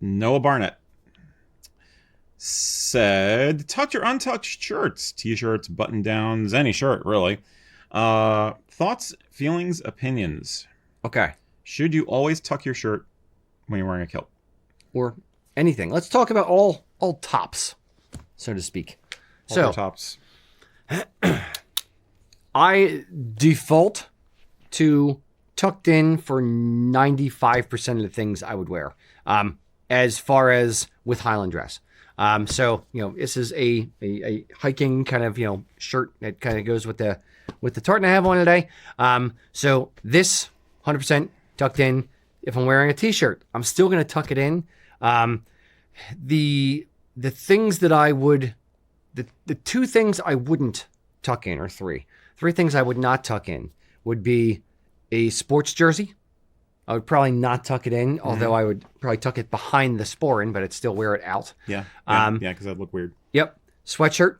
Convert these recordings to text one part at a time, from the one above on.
Noah Barnett said, tucked or untucked shirts, t-shirts, button-downs, any shirt, really. Thoughts, feelings, opinions. Okay. Should you always tuck your shirt when you're wearing a kilt? Or anything. Let's talk about all tops, so to speak. All tops. I default to tucked in for 95% of the things I would wear, as far as with Highland dress. So, this is a hiking kind of, shirt that kind of goes with the tartan I have on today. So this 100% tucked in. If I'm wearing a t-shirt, I'm still going to tuck it in. The things that I would, the two things I wouldn't tuck in, or three things I would not tuck in would be a sports jersey. I would probably not tuck it in, although I would probably tuck it behind the sporran, but I'd still wear it out. Yeah, because that'd look weird. Yep. Sweatshirt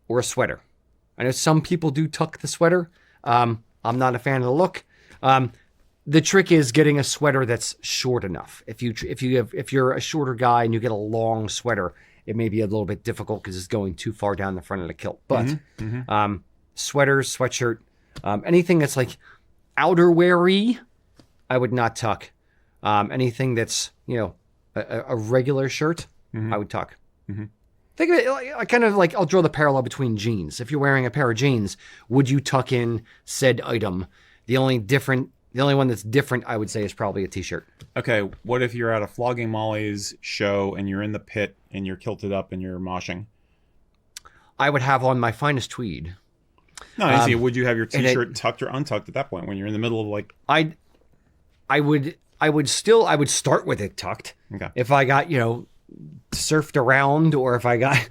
or a sweater. I know some people do tuck the sweater. I'm not a fan of the look. The trick is getting a sweater that's short enough. If you're a shorter guy and you get a long sweater, it may be a little bit difficult because it's going too far down the front of the kilt. But sweaters, sweatshirt, anything that's like outerwear-y, I would not tuck. Anything that's, a regular shirt, I would tuck. Think of it kind of like, I'll draw the parallel between jeans. If you're wearing a pair of jeans, would you tuck in said item? The only one that's different, I would say, is probably a t-shirt. Okay, what if you're at a Flogging Molly's show and you're in the pit and you're kilted up and you're moshing? I would have on my finest tweed. No, I see. Would you have your t-shirt tucked or untucked at that point when you're in the middle of like? I would start with it tucked. Okay. If I got surfed around, or if I got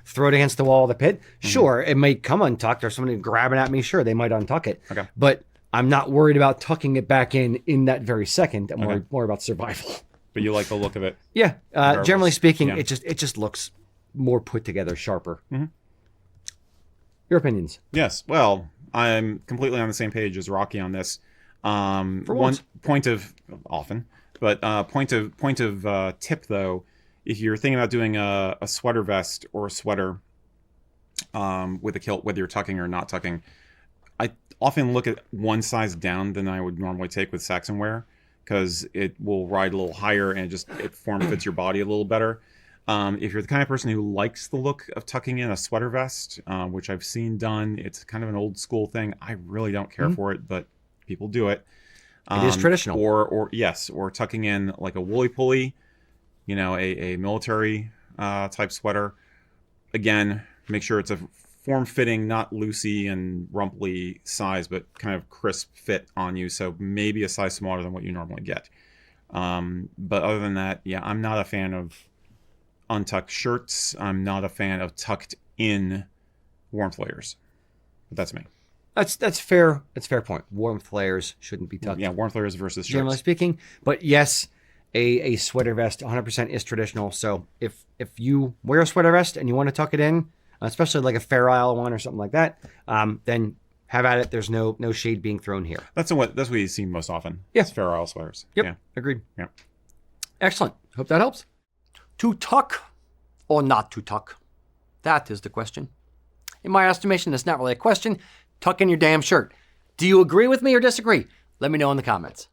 throw it against the wall of the pit, sure, it may come untucked, or somebody grabbing at me, sure, they might untuck it. Okay. But I'm not worried about tucking it back in that very second. I'm worried more about survival. But you like the look of it? Yeah. Generally speaking, it just looks more put together, sharper. Your opinions? Yes. Well, I'm completely on the same page as Rocky on this. For once. Point of tip though, if you're thinking about doing a sweater vest or a sweater with a kilt, whether you're tucking or not tucking, I often look at one size down than I would normally take with Saxon wear, because it will ride a little higher and it form fits your body a little better. If you're the kind of person who likes the look of tucking in a sweater vest, which I've seen done, it's kind of an old school thing. I really don't care for it, but people do it. It is traditional. Or tucking in like a woolly pulley, a military type sweater. Again, make sure it's a form-fitting, not loosey and rumply size, but kind of crisp fit on you. So maybe a size smaller than what you normally get. But other than that, I'm not a fan of untucked shirts. I'm not a fan of tucked in warmth layers. But that's me. That's fair. That's a fair point. Warmth layers shouldn't be tucked. Yeah, warmth layers versus shirts. Generally speaking. But yes, a sweater vest 100% is traditional. So if you wear a sweater vest and you want to tuck it in, especially like a Fair Isle one or something like that, then have at it. There's no shade being thrown here. That's what you see most often. Yeah. It's Fair Isle sweaters. Yep. Yeah. Agreed. Yeah. Excellent. Hope that helps. To tuck or not to tuck? That is the question. In my estimation, it's not really a question. Tuck in your damn shirt. Do you agree with me or disagree? Let me know in the comments.